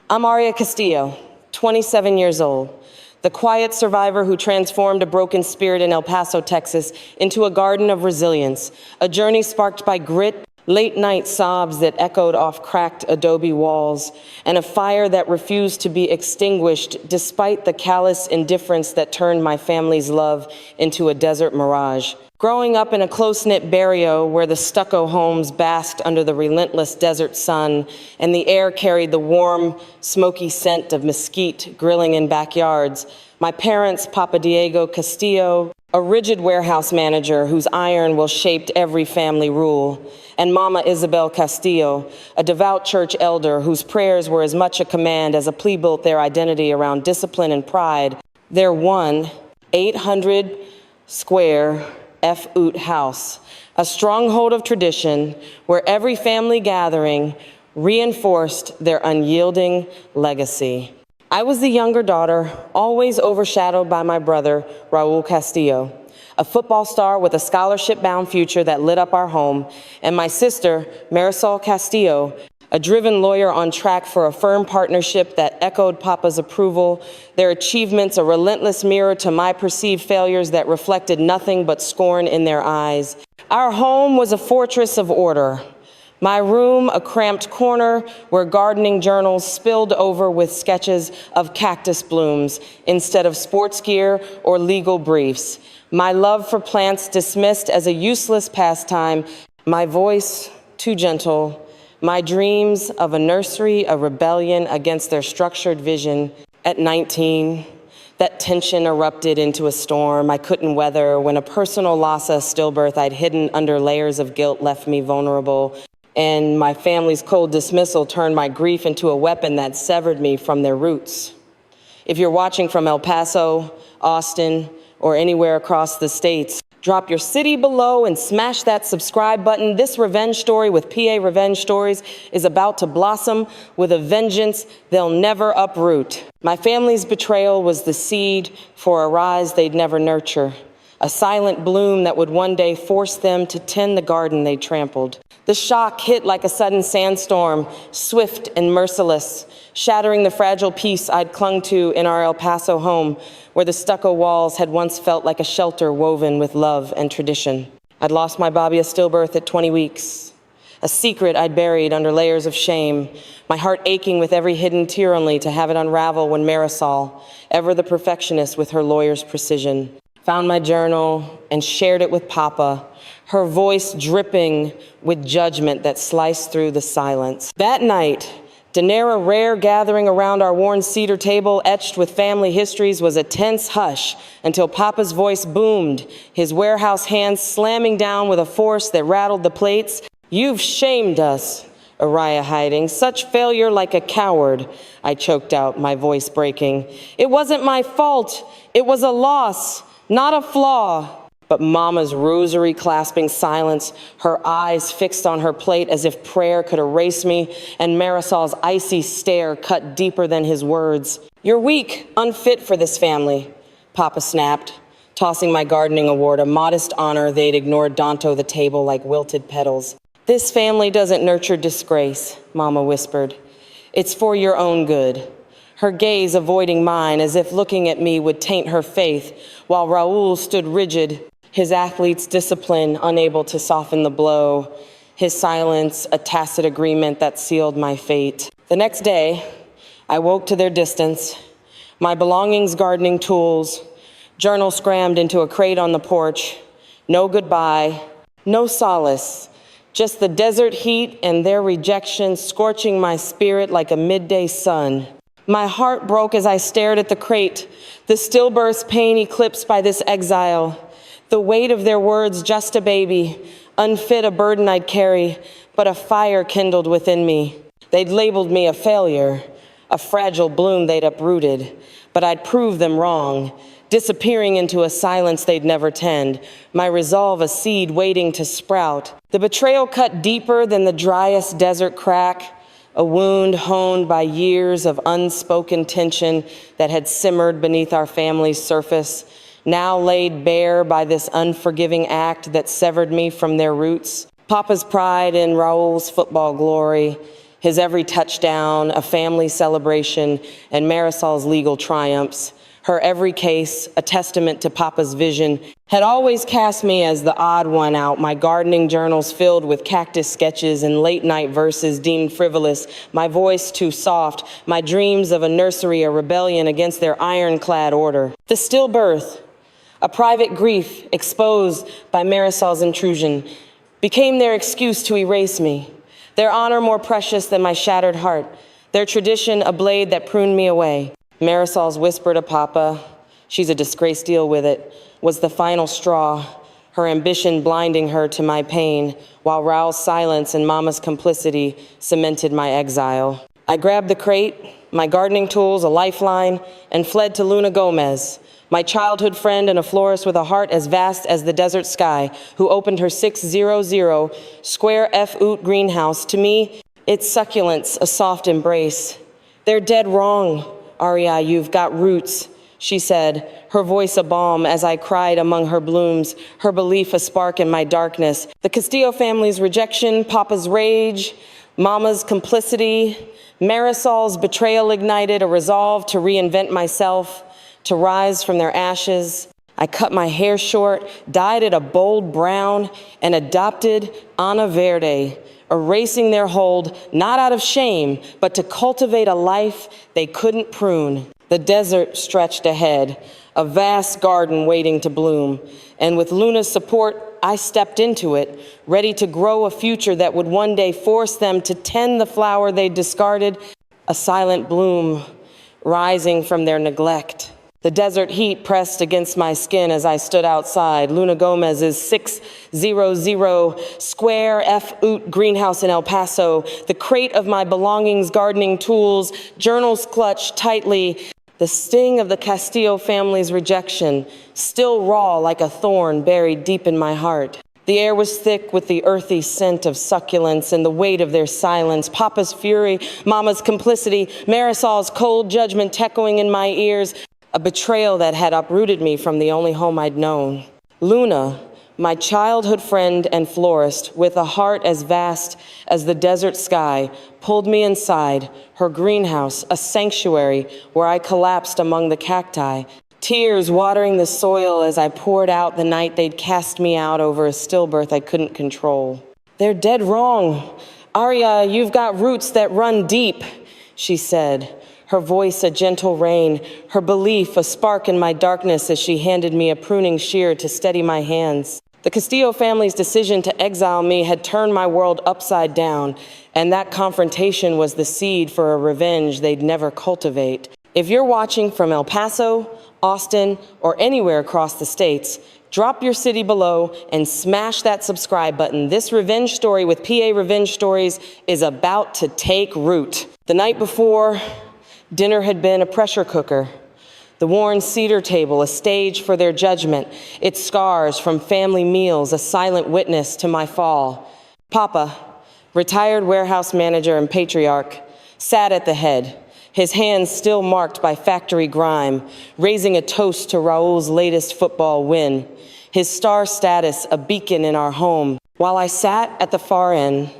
I'm Aria Castillo, 27 years old, the quiet survivor who transformed a broken spirit in El Paso, Texas, into a garden of resilience, a journey sparked by grit, late-night sobs that echoed off cracked adobe walls, and a fire that refused to be extinguished despite the callous indifference that turned my family's love into a desert mirage. Growing up in a close-knit barrio where the stucco homes basked under the relentless desert sun and the air carried the warm, smoky scent of mesquite grilling in backyards, my parents, Papa Diego Castillo, a rigid warehouse manager whose iron will shape every family rule, and Mama Isabel Castillo, a devout church elder whose prayers were as much a command as a plea built their identity around discipline and pride, their 800-square F-oot house, a stronghold of tradition where every family gathering reinforced their unyielding legacy. I was the younger daughter, always overshadowed by my brother, Raul Castillo, a football star with a scholarship-bound future that lit up our home, and my sister, Marisol Castillo, a driven lawyer on track for a firm partnership that echoed Papa's approval, their achievements a relentless mirror to my perceived failures that reflected nothing but scorn in their eyes. Our home was a fortress of order. My room, a cramped corner where gardening journals spilled over with sketches of cactus blooms instead of sports gear or legal briefs. My love for plants dismissed as a useless pastime, my voice too gentle, my dreams of a nursery, a rebellion against their structured vision. At 19, that tension erupted into a storm I couldn't weather when a personal loss of stillbirth I'd hidden under layers of guilt left me vulnerable, and my family's cold dismissal turned my grief into a weapon that severed me from their roots. If you're watching from El Paso, Austin, or anywhere across the states, drop your city below and smash that subscribe button. This revenge story with PA Revenge Stories is about to blossom with a vengeance they'll never uproot. My family's betrayal was the seed for a rise they'd never nurture, a silent bloom that would one day force them to tend the garden they trampled. The shock hit like a sudden sandstorm, swift and merciless, shattering the fragile peace I'd clung to in our El Paso home, where the stucco walls had once felt like a shelter woven with love and tradition. I'd lost my Bobby a stillbirth at 20 weeks, a secret I'd buried under layers of shame, my heart aching with every hidden tear only to have it unravel when Marisol, ever the perfectionist with her lawyer's precision, found my journal and shared it with Papa, her voice dripping with judgment that sliced through the silence. That night, to near a rare gathering around our worn cedar table etched with family histories was a tense hush until Papa's voice boomed, his warehouse hands slamming down with a force that rattled the plates. "You've shamed us, Araya hiding. Such failure like a coward," I choked out, my voice breaking. "It wasn't my fault. It was a loss, not a flaw." But Mama's rosary-clasping silence, her eyes fixed on her plate as if prayer could erase me, and Marisol's icy stare cut deeper than his words. "You're weak, unfit for this family," Papa snapped, tossing my gardening award, a modest honor they'd ignored Danto the table like wilted petals. "This family doesn't nurture disgrace," Mama whispered. "It's for your own good." Her gaze avoiding mine as if looking at me would taint her faith, while Raul stood rigid, his athlete's discipline unable to soften the blow, his silence a tacit agreement that sealed my fate. The next day, I woke to their distance, my belongings gardening tools, journal scrammed into a crate on the porch, no goodbye, no solace, just the desert heat and their rejection scorching my spirit like a midday sun. My heart broke as I stared at the crate, the stillbirth's pain eclipsed by this exile. The weight of their words, just a baby, unfit a burden I'd carry, but a fire kindled within me. They'd labeled me a failure, a fragile bloom they'd uprooted, but I'd prove them wrong, disappearing into a silence they'd never tend, my resolve a seed waiting to sprout. The betrayal cut deeper than the driest desert crack, a wound honed by years of unspoken tension that had simmered beneath our family's surface, now laid bare by this unforgiving act that severed me from their roots. Papa's pride in Raul's football glory, his every touchdown a family celebration and Marisol's legal triumphs, her every case a testament to Papa's vision, had always cast me as the odd one out, my gardening journals filled with cactus sketches and late-night verses deemed frivolous, my voice too soft, my dreams of a nursery a rebellion against their ironclad order. The stillbirth, a private grief exposed by Marisol's intrusion, became their excuse to erase me, their honor more precious than my shattered heart, their tradition a blade that pruned me away. Marisol's whisper to Papa, "She's a disgrace, deal with it," was the final straw, her ambition blinding her to my pain, while Raul's silence and Mama's complicity cemented my exile. I grabbed the crate, my gardening tools, a lifeline, and fled to Luna Gomez, my childhood friend and a florist with a heart as vast as the desert sky, who opened her 600 square F-oot greenhouse. To me, its succulence a soft embrace. "They're dead wrong, Aria, you've got roots," she said, her voice a balm as I cried among her blooms, her belief a spark in my darkness. The Castillo family's rejection, Papa's rage, Mama's complicity, Marisol's betrayal ignited a resolve to reinvent myself, to rise from their ashes. I cut my hair short, dyed it a bold brown, and adopted Ana Verde, erasing their hold, not out of shame, but to cultivate a life they couldn't prune. The desert stretched ahead, a vast garden waiting to bloom, and with Luna's support, I stepped into it, ready to grow a future that would one day force them to tend the flower they discarded, a silent bloom rising from their neglect. The desert heat pressed against my skin as I stood outside Luna Gomez's 600 square F-oot greenhouse in El Paso, the crate of my belongings, gardening tools, journals clutched tightly, the sting of the Castillo family's rejection, still raw like a thorn buried deep in my heart. The air was thick with the earthy scent of succulents and the weight of their silence, Papa's fury, Mama's complicity, Marisol's cold judgment echoing in my ears, a betrayal that had uprooted me from the only home I'd known. Luna, my childhood friend and florist, with a heart as vast as the desert sky, pulled me inside, her greenhouse, a sanctuary where I collapsed among the cacti, tears watering the soil as I poured out the night they'd cast me out over a stillbirth I couldn't control. "They're dead wrong. Aria, you've got roots that run deep," she said, her voice a gentle rain, her belief a spark in my darkness as she handed me a pruning shear to steady my hands. The Castillo family's decision to exile me had turned my world upside down, and that confrontation was the seed for a revenge they'd never cultivate. If you're watching from El Paso, Austin, or anywhere across the states, drop your city below and smash that subscribe button. This revenge story with PA Revenge Stories is about to take root. The night before, dinner had been a pressure cooker. The worn cedar table, a stage for their judgment, its scars from family meals, a silent witness to my fall. Papa, retired warehouse manager and patriarch, sat at the head, his hands still marked by factory grime, raising a toast to Raul's latest football win, his star status a beacon in our home. While I sat at the far end,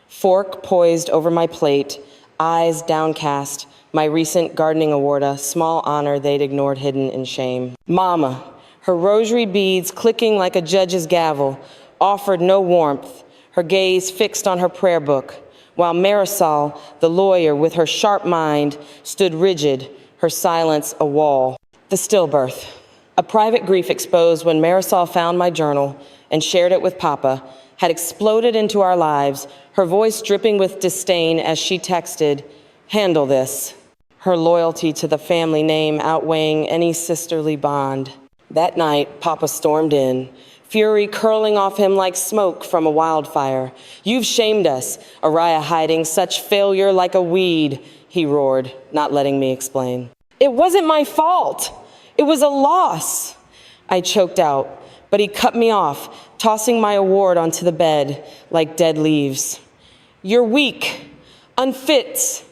fork poised over my plate, eyes downcast, my recent gardening award a small honor they'd ignored hidden in shame. Mama, her rosary beads clicking like a judge's gavel, offered no warmth, her gaze fixed on her prayer book, while Marisol, the lawyer with her sharp mind, stood rigid, her silence a wall. The stillbirth, a private grief exposed when Marisol found my journal and shared it with Papa, had exploded into our lives, her voice dripping with disdain as she texted, "Handle this," her loyalty to the family name outweighing any sisterly bond. That night, Papa stormed in, fury curling off him like smoke from a wildfire. "You've shamed us, Araya hiding such failure like a weed," he roared, not letting me explain. "It wasn't my fault. It was a loss," I choked out, but he cut me off, tossing my award onto the bed like dead leaves. "You're weak, unfit,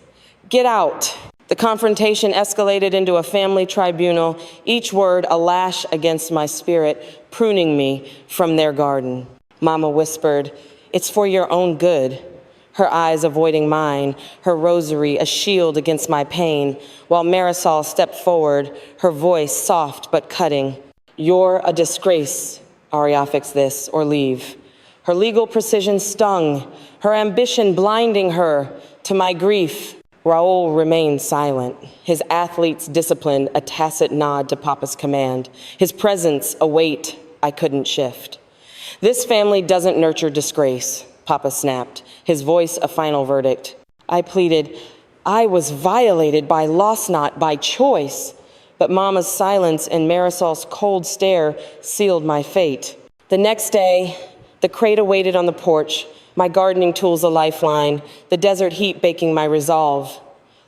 get out." The confrontation escalated into a family tribunal, each word a lash against my spirit, pruning me from their garden. Mama whispered, "It's for your own good." her eyes avoiding mine, her rosary a shield against my pain, while Marisol stepped forward, her voice soft but cutting. "You're a disgrace," Aria fix this, or leave. Her legal precision stung, her ambition blinding her. To my grief, Raul remained silent, his athlete's discipline a tacit nod to Papa's command, his presence a weight I couldn't shift. "This family doesn't nurture disgrace," Papa snapped, his voice a final verdict. I pleaded, "I was violated by loss, not by choice." But Mama's silence and Marisol's cold stare sealed my fate. The next day, the crate awaited on the porch, my gardening tools a lifeline, the desert heat baking my resolve.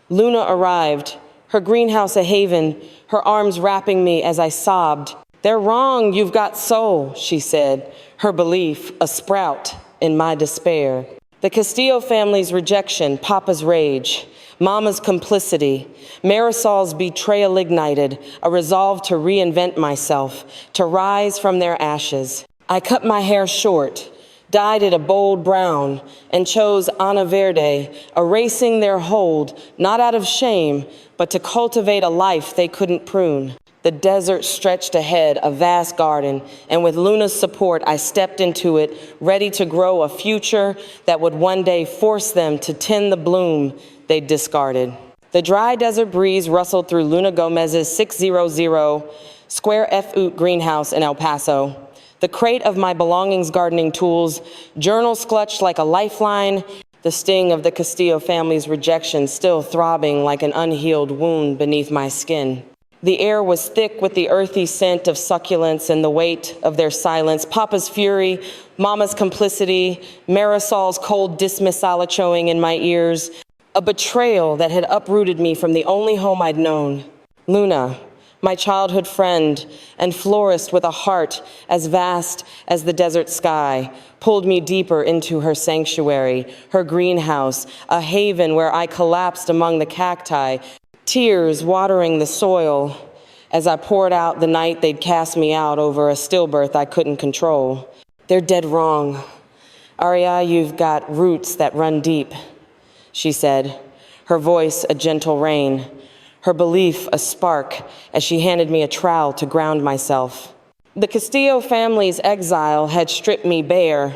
Luna arrived, her greenhouse a haven, her arms wrapping me as I sobbed. "They're wrong, you've got soul," she said, her belief a sprout in my despair. The Castillo family's rejection, Papa's rage, Mama's complicity, Marisol's betrayal ignited, a resolve to reinvent myself, to rise from their ashes. I cut my hair short, dyed it a bold brown, and chose Ana Verde, erasing their hold, not out of shame, but to cultivate a life they couldn't prune. The desert stretched ahead, a vast garden, and with Luna's support, I stepped into it, ready to grow a future that would one day force them to tend the bloom they'd discarded. The dry desert breeze rustled through Luna Gomez's 600 square F-oot greenhouse in El Paso. The crate of my belongings, gardening tools, journals clutched like a lifeline, the sting of the Castillo family's rejection still throbbing like an unhealed wound beneath my skin. The air was thick with the earthy scent of succulents and the weight of their silence, Papa's fury, Mama's complicity, Marisol's cold dismissalachoing in my ears, a betrayal that had uprooted me from the only home I'd known. Luna, my childhood friend and florist with a heart as vast as the desert sky, pulled me deeper into her sanctuary, her greenhouse, a haven where I collapsed among the cacti, tears watering the soil as I poured out the night they'd cast me out over a stillbirth I couldn't control. "They're dead wrong. Aria, you've got roots that run deep," she said, her voice a gentle rain, her belief a spark as she handed me a trowel to ground myself. The Castillo family's exile had stripped me bare,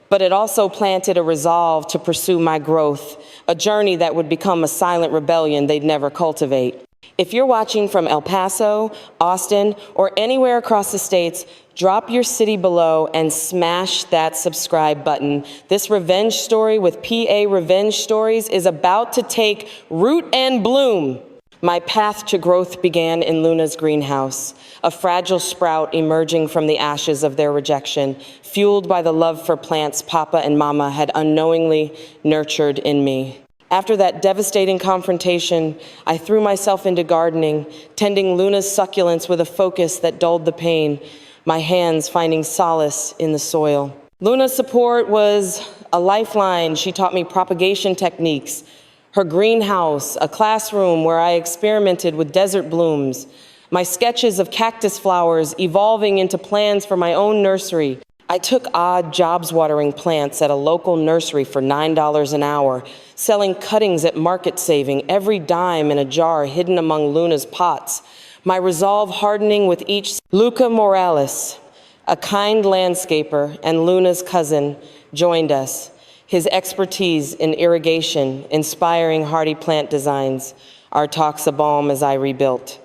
but it also planted a resolve to pursue my growth, a journey that would become a silent rebellion they'd never cultivate. If you're watching from El Paso, Austin, or anywhere across the states, drop your city below and smash that subscribe button. This revenge story with PA Revenge Stories is about to take root and bloom. My path to growth began in Luna's greenhouse, a fragile sprout emerging from the ashes of their rejection, fueled by the love for plants Papa and Mama had unknowingly nurtured in me. After that devastating confrontation, I threw myself into gardening, tending Luna's succulents with a focus that dulled the pain, my hands finding solace in the soil. Luna's support was a lifeline. She taught me propagation techniques, her greenhouse, a classroom where I experimented with desert blooms, my sketches of cactus flowers evolving into plans for my own nursery. I took odd jobs watering plants at a local nursery for $9 an hour, selling cuttings at market saving, every dime in a jar hidden among Luna's pots, my resolve hardening with each. Luca Morales, a kind landscaper and Luna's cousin, joined us, his expertise in irrigation, inspiring hardy plant designs, our talks a balm as I rebuilt.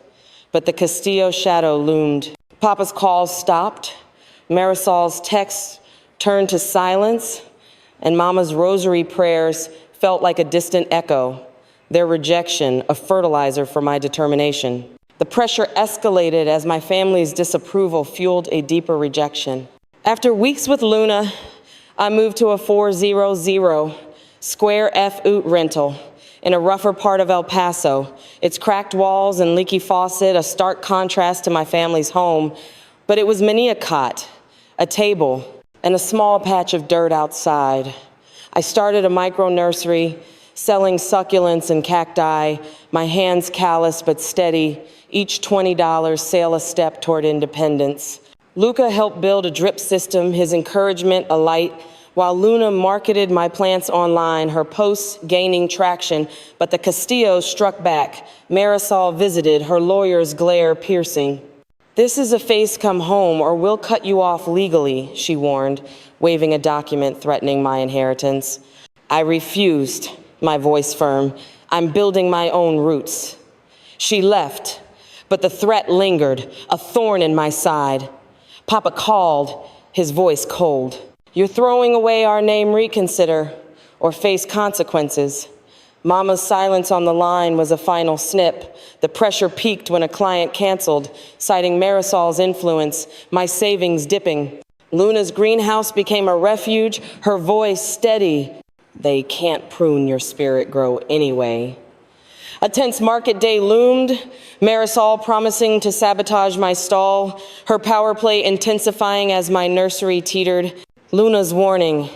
But the Castillo shadow loomed. Papa's calls stopped, Marisol's texts turned to silence, and Mama's rosary prayers felt like a distant echo, their rejection a fertilizer for my determination. The pressure escalated as my family's disapproval fueled a deeper rejection. After weeks with Luna, I moved to a 400 square F-oot rental in a rougher part of El Paso. Its cracked walls and leaky faucet, a stark contrast to my family's home, but it was many a cot, a table, and a small patch of dirt outside. I started a micro nursery, selling succulents and cacti, my hands callous but steady, each $20 sail a step toward independence. Luca helped build a drip system, his encouragement a light While Luna marketed my plants online, her posts gaining traction, but the Castillos struck back. Marisol visited, her lawyer's glare piercing. "This is a phase come home or we'll cut you off legally," she warned, waving a document threatening my inheritance. I refused, my voice firm. "I'm building my own roots." She left, but the threat lingered, a thorn in my side. Papa called, his voice cold. "You're throwing away our name, reconsider, or face consequences." Mama's silence on the line was a final snip. The pressure peaked when a client canceled, citing Marisol's influence, my savings dipping. Luna's greenhouse became a refuge, her voice steady. "They can't prune your spirit grow anyway." A tense market day loomed, Marisol promising to sabotage my stall, her power play intensifying as my nursery teetered. Luna's warning,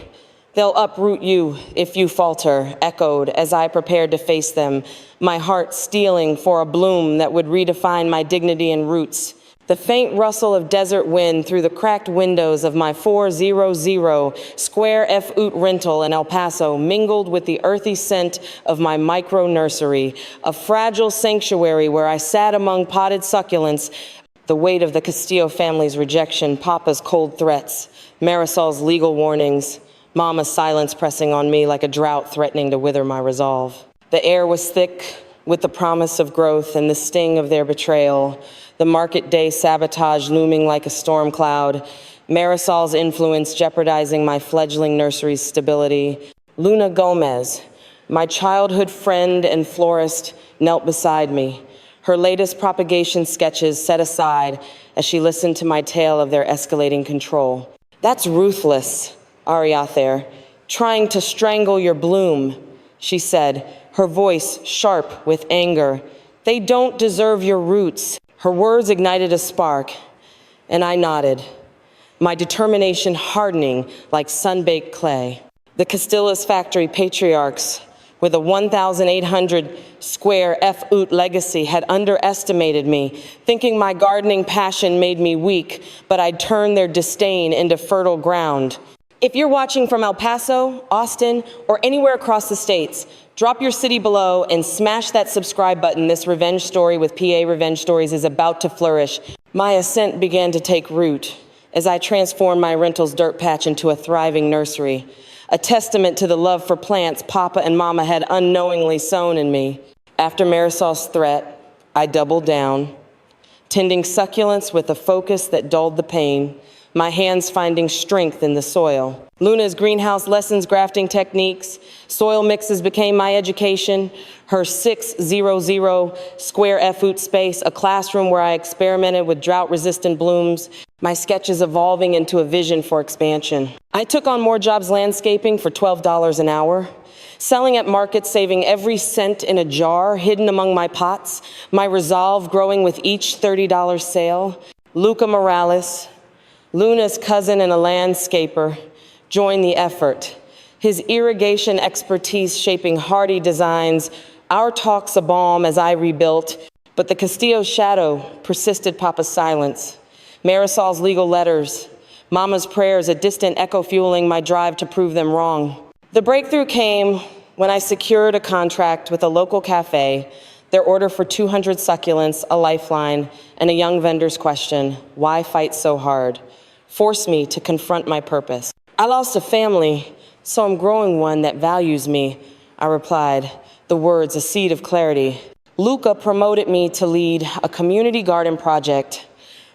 "They'll uproot you if you falter," echoed as I prepared to face them, my heart steeling for a bloom that would redefine my dignity and roots. The faint rustle of desert wind through the cracked windows of my 400 square F-oot rental in El Paso mingled with the earthy scent of my micro nursery, a fragile sanctuary where I sat among potted succulents, the weight of the Castillo family's rejection, Papa's cold threats, Marisol's legal warnings, Mama's silence pressing on me like a drought threatening to wither my resolve. The air was thick with the promise of growth and the sting of their betrayal, the market day sabotage looming like a storm cloud, Marisol's influence jeopardizing my fledgling nursery's stability. Luna Gomez, my childhood friend and florist, knelt beside me, her latest propagation sketches set aside as she listened to my tale of their escalating control. "That's ruthless, Ariather, trying to strangle your bloom," she said, her voice sharp with anger. "They don't deserve your roots." Her words ignited a spark, and I nodded, my determination hardening like sun-baked clay. The Castillo's factory patriarchs, with a 1,800 square F-oot legacy, had underestimated me, thinking my gardening passion made me weak, but I'd turned their disdain into fertile ground. If you're watching from El Paso, Austin, or anywhere across the states, drop your city below and smash that subscribe button. This revenge story with PA Revenge Stories is about to flourish. My ascent began to take root as I transformed my rental's dirt patch into a thriving nursery, a testament to the love for plants Papa and Mama had unknowingly sown in me. After Marisol's threat, I doubled down, tending succulents with a focus that dulled the pain, my hands finding strength in the soil. Luna's greenhouse lessons grafting techniques, soil mixes became my education, her 600 square F-oot space, a classroom where I experimented with drought-resistant blooms, my sketches evolving into a vision for expansion. I took on more jobs landscaping for $12 an hour, selling at markets, saving every cent in a jar hidden among my pots, my resolve growing with each $30 sale. Luca Morales, Luna's cousin and a landscaper, joined the effort, his irrigation expertise shaping hardy designs, our talks a balm as I rebuilt, but the Castillo's shadow persisted Papa's silence, Marisol's legal letters, Mama's prayers a distant echo fueling my drive to prove them wrong. The breakthrough came when I secured a contract with a local cafe, their order for 200 succulents, a lifeline, and a young vendor's question, "Why fight so hard?" forced me to confront my purpose. "I lost a family, so I'm growing one that values me," I replied, the words a seed of clarity. Luca promoted me to lead a community garden project,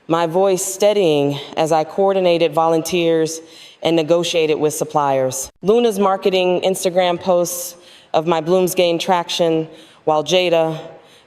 my voice steadying as I coordinated volunteers and negotiated with suppliers. Luna's marketing Instagram posts of my blooms gained traction, while Jada,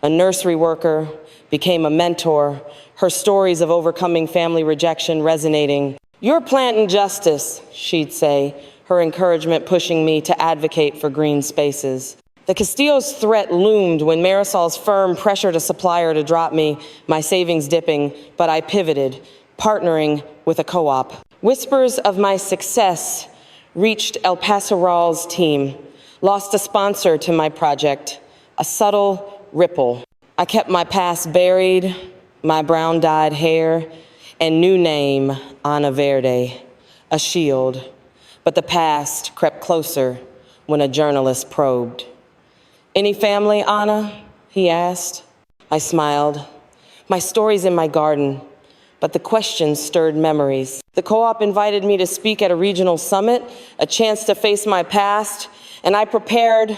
a nursery worker, became a mentor, her stories of overcoming family rejection resonating. "You're planting justice," she'd say, her encouragement pushing me to advocate for green spaces. The Castillo's threat loomed when Marisol's firm pressured a supplier to drop me, my savings dipping, but I pivoted, partnering with a co-op. Whispers of my success reached El Paso Rawls' team, lost a sponsor to my project, a subtle ripple. I kept my past buried, my brown-dyed hair, and new name, Ana Verde, a shield. but the past crept closer when a journalist probed. "Any family, Anna?" he asked. I smiled. "My story's in my garden," but the question stirred memories. The co-op invited me to speak at a regional summit, a chance to face my past, and I prepared,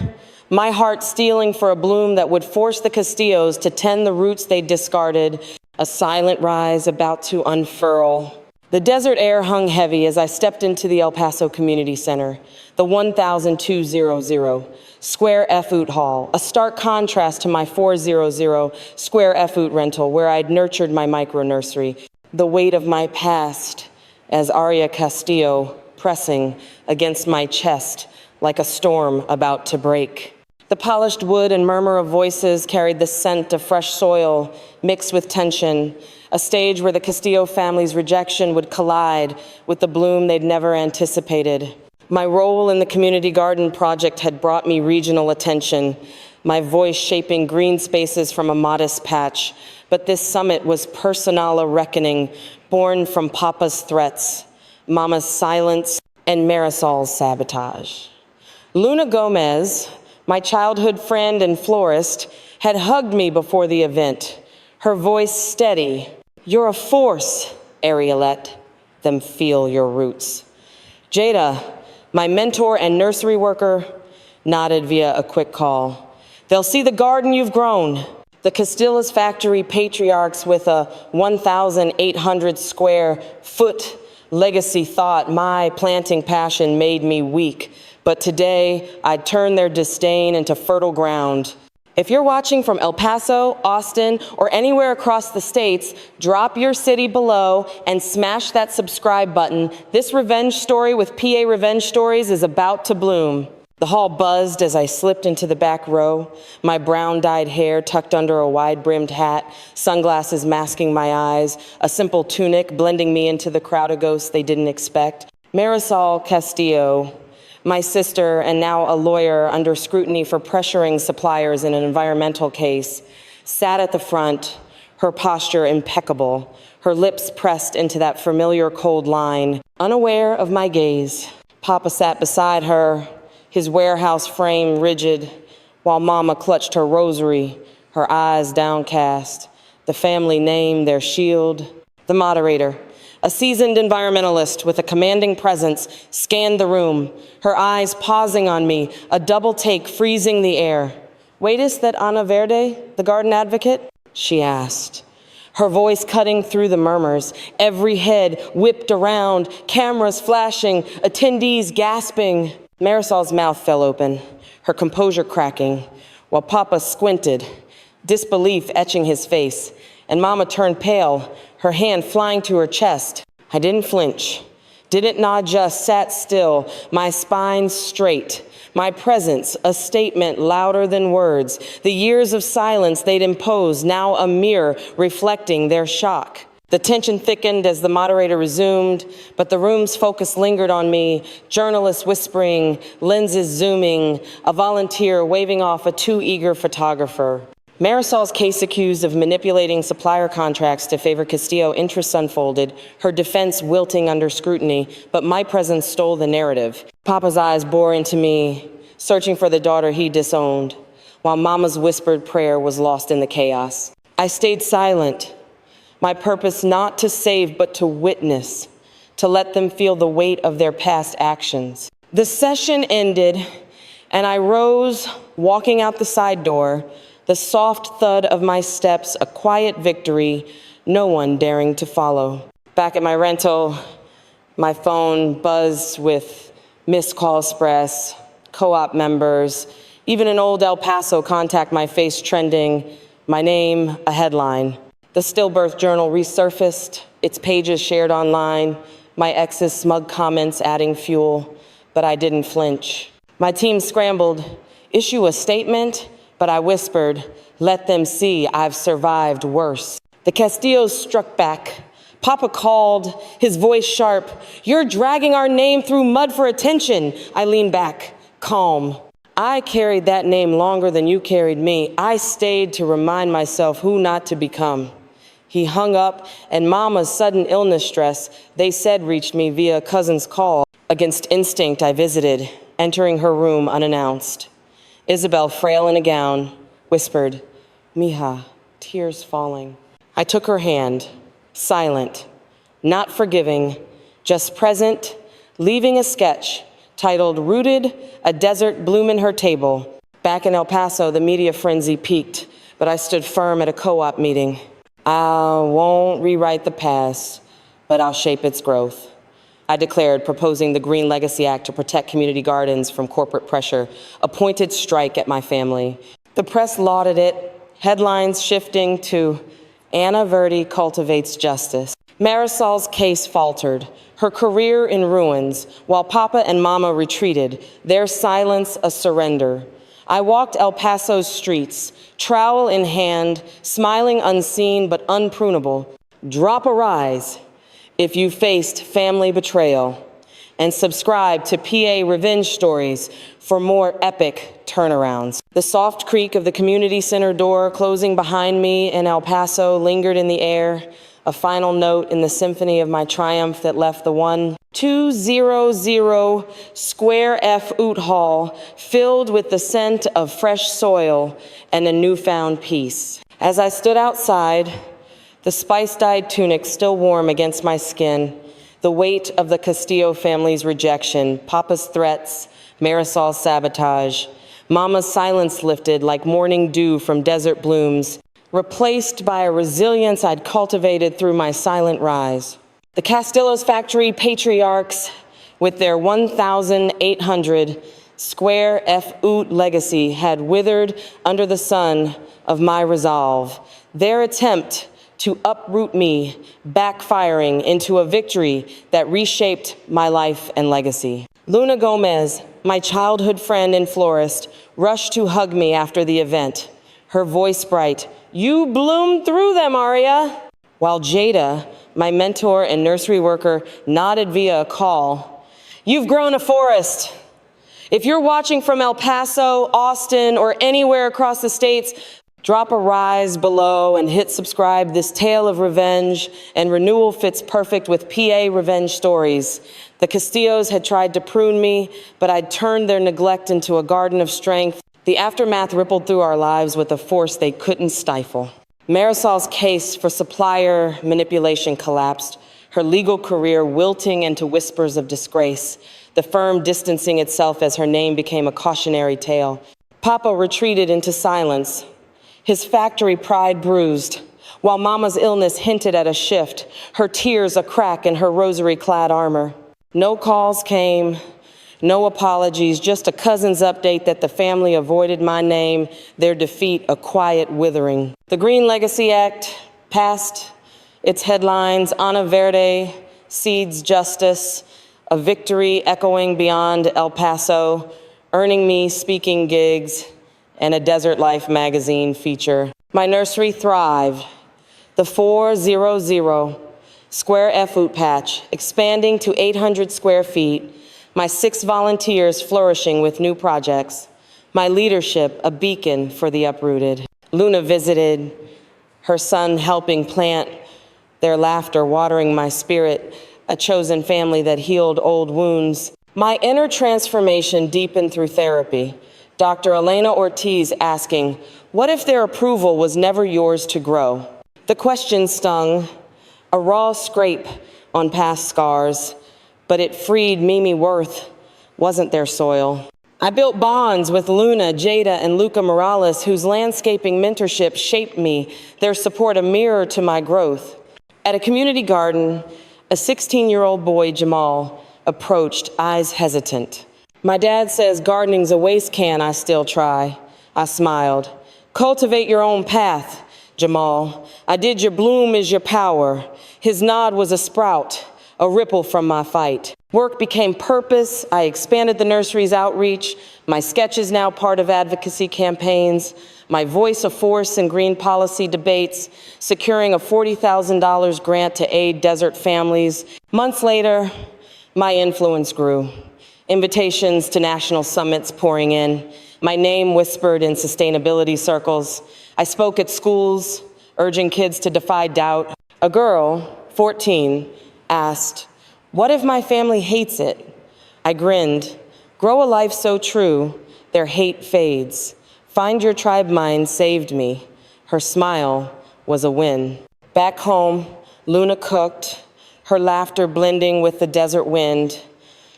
my heart stealing for a bloom that would force the Castillos to tend the roots they discarded, a silent rise about to unfurl. The desert air hung heavy as I stepped into the El Paso Community Center, the 1,200 Square F-Oot Hall, a stark contrast to my 400 Square F-Oot rental where I'd nurtured my micro-nursery, the weight of my past as Aria Castillo pressing against my chest like a storm about to break. The polished wood and murmur of voices carried the scent of fresh soil mixed with tension, a stage where the Castillo family's rejection would collide with the bloom they'd never anticipated. My role in the community garden project had brought me regional attention, my voice shaping green spaces from a modest patch. But this summit was personal a reckoning born from Papa's threats, Mama's silence, and Marisol's sabotage. Luna Gomez, my childhood friend and florist, had hugged me before the event, her voice steady. "You're a force, Arielette. Them feel your roots." Jada, my mentor and nursery worker, nodded via a quick call. "They'll see the garden you've grown." The Castillas factory patriarchs with a 1,800 square foot legacy thought my planting passion made me weak. But today, I'd turn their disdain into fertile ground. If you're watching from El Paso, Austin, or anywhere across the states, drop your city below and smash that subscribe button. This revenge story with PA Revenge Stories is about to bloom. The hall buzzed as I slipped into the back row, my brown-dyed hair tucked under a wide-brimmed hat, sunglasses masking my eyes, a simple tunic blending me into the crowd of ghosts they didn't expect. Marisol Castillo, my sister and now a lawyer under scrutiny for pressuring suppliers in an environmental case, sat at the front, her posture impeccable, her lips pressed into that familiar cold line, unaware of my gaze. Papa sat beside her, his warehouse frame rigid, while Mama clutched her rosary, her eyes downcast, the family name their shield. The moderator, a seasoned environmentalist with a commanding presence, scanned the room, her eyes pausing on me, a double take freezing the air. "Waitest that Ana Verde, the garden advocate?" she asked, her voice cutting through the murmurs, every head whipped around, cameras flashing, attendees gasping. Marisol's mouth fell open, her composure cracking, while Papa squinted, disbelief etching his face, and Mama turned pale, her hand flying to her chest. I didn't flinch, didn't nod, just sat still, my spine straight, my presence a statement louder than words, the years of silence they'd imposed, now a mirror reflecting their shock. The tension thickened as the moderator resumed, but the room's focus lingered on me, journalists whispering, lenses zooming, a volunteer waving off a too eager photographer. Marisol's case accused of manipulating supplier contracts to favor Castillo interests unfolded, her defense wilting under scrutiny, but my presence stole the narrative. Papa's eyes bore into me, searching for the daughter he disowned, while Mama's whispered prayer was lost in the chaos. I stayed silent, my purpose not to save but to witness, to let them feel the weight of their past actions. The session ended, and I rose, walking out the side door, the soft thud of my steps, a quiet victory, no one daring to follow. Back at my rental, my phone buzzed with missed call express, co-op members, even an old El Paso contact, my face trending, my name a headline. The stillbirth journal resurfaced, its pages shared online, my ex's smug comments adding fuel, but I didn't flinch. My team scrambled, issue a statement, but I whispered, let them see I've survived worse. The Castillos struck back. Papa called, his voice sharp, "You're dragging our name through mud for attention." I leaned back, calm. I carried that name longer than you carried me. I stayed to remind myself who not to become. He hung up, and Mama's sudden illness stress, they said, reached me via a cousin's call. Against instinct, I visited, entering her room unannounced. Isabel, frail in a gown, whispered, "Mija," tears falling. I took her hand, silent, not forgiving, just present, leaving a sketch titled "Rooted, a Desert Bloom in Her Table." Back in El Paso, the media frenzy peaked, but I stood firm at a co-op meeting. I won't rewrite the past, but I'll shape its growth, I declared, proposing the Green Legacy Act to protect community gardens from corporate pressure, a pointed strike at my family. The press lauded it, headlines shifting to "Anna Verdi cultivates justice." Marisol's case faltered, her career in ruins, while Papa and Mama retreated, their silence a surrender. I walked El Paso's streets, trowel in hand, smiling unseen but unprunable. Drop a rise if you faced family betrayal, and subscribe to PA Revenge Stories for more epic turnarounds. The soft creak of the community center door closing behind me in El Paso lingered in the air, a final note in the symphony of my triumph that left the 1200 Square F Oot Hall filled with the scent of fresh soil and a newfound peace. As I stood outside, the spice-dyed tunic still warm against my skin, the weight of the Castillo family's rejection, Papa's threats, Marisol's sabotage, Mama's silence lifted like morning dew from desert blooms, replaced by a resilience I'd cultivated through my silent rise. The Castillo's factory patriarchs, with their 1,800 Square F Oot legacy, had withered under the sun of my resolve. Their attempt to uproot me, backfiring into a victory that reshaped my life and legacy. Luna Gomez, my childhood friend and florist, rushed to hug me after the event, her voice bright. "You bloomed through them, Aria." While Jada, my mentor and nursery worker, nodded via a call. "You've grown a forest." If you're watching from El Paso, Austin, or anywhere across the states, drop a rise below and hit subscribe. This tale of revenge and renewal fits perfect with PA Revenge Stories. The Castillos had tried to prune me, but I'd turned their neglect into a garden of strength. The aftermath rippled through our lives with a force they couldn't stifle. Marisol's case for supplier manipulation collapsed, her legal career wilting into whispers of disgrace, the firm distancing itself as her name became a cautionary tale. Papa retreated into silence, his factory pride bruised, while Mama's illness hinted at a shift, her tears a crack in her rosary-clad armor. No calls came, no apologies, just a cousin's update that the family avoided my name, their defeat a quiet withering. The Green Legacy Act passed, its headlines, Ana Verde, seeds justice, a victory echoing beyond El Paso, earning me speaking gigs, and a Desert Life magazine feature. My nursery thrived. The 400 Square F Oot patch, expanding to 800 square feet, my 6 volunteers flourishing with new projects, my leadership a beacon for the uprooted. Luna visited, her son helping plant, their laughter watering my spirit, a chosen family that healed old wounds. My inner transformation deepened through therapy. Dr. Elena Ortiz asking, what if their approval was never yours to grow? The question stung, a raw scrape on past scars, but it freed Mimi Worth, wasn't their soil. I built bonds with Luna, Jada, and Luca Morales, whose landscaping mentorship shaped me, their support a mirror to my growth. At a community garden, a 16-year-old boy, Jamal, approached, eyes hesitant. My dad says gardening's a waste can, I still try. I smiled. Cultivate your own path, Jamal. I did your bloom is your power. His nod was a sprout, a ripple from my fight. Work became purpose. I expanded the nursery's outreach. My sketch is now part of advocacy campaigns. My voice a force in green policy debates, securing a $40,000 grant to aid desert families. Months later, my influence grew. Invitations to national summits pouring in, my name whispered in sustainability circles. I spoke at schools, urging kids to defy doubt. A girl, 14, asked, what if my family hates it? I grinned. Grow a life so true, their hate fades. Find your tribe mind saved me. Her smile was a win. Back home, Luna cooked, her laughter blending with the desert wind.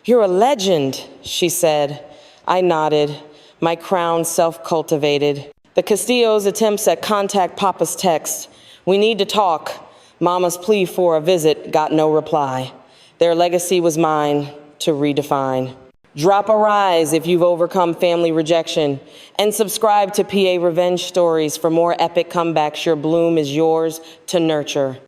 You're a legend, she said. I nodded, my crown self-cultivated. The Castillo's attempts at contact Papa's text. We need to talk. Mama's plea for a visit got no reply. Their legacy was mine to redefine. Drop a rise if you've overcome family rejection, and subscribe to PA Revenge Stories for more epic comebacks. Your bloom is yours to nurture.